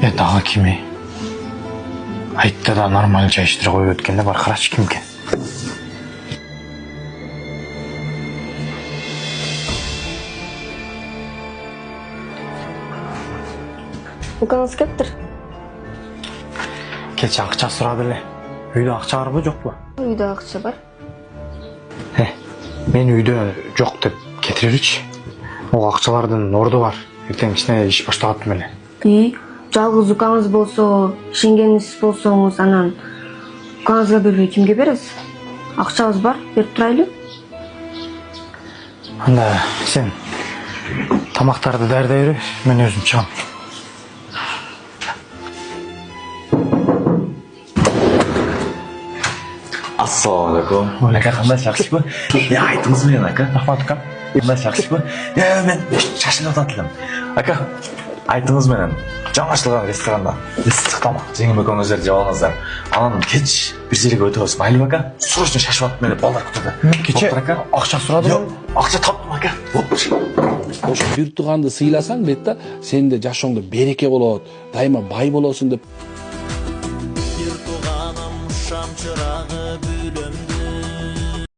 Дагы кими? Айтты да нормаль жайыштыра коюп өткенде бар карач ким экен? Укаңыз кептір. Келчи акча сурады эле. Үйдө акча барбы жокпу? Үйдө акча бар. Мен үйдө жок деп кетиреричи. Ол акчалардын орду бар. Эртең ичине иш баштап аттым эле. Жалгыз укаңыз болсо, ишенгениңиз болсоңуз, анан укаңызга бербей кимге бересиз? Акчабыз бар, берип турайлы. Анда сен тамактарды даярдай бер, мен өзүм чыгам. Ассалаумалейкум. Ака, кандай жакшысызбы? Айтыңыз менен, ака. Рахмат, ака. Кандай жакшысызбы? Мен шашылып ататылым. Ака, айтыңыз менен жаңы ачылган ресторанда ыстык тамак жеңил экөөңүздөр жеп алыңыздар. Анан кеч бир жерге өтөбүз, майлыбы ака? Срочно шашып атып мени балдар күтүүдө. Кече акча сурады. Жок, акча таптым, ака. Ошо бир тууганды сыйласаң дейт да, сенин де жашооңдо береке болот, дайыма бай болосуң деп. Bir туганым шам чырагы бүлөмдү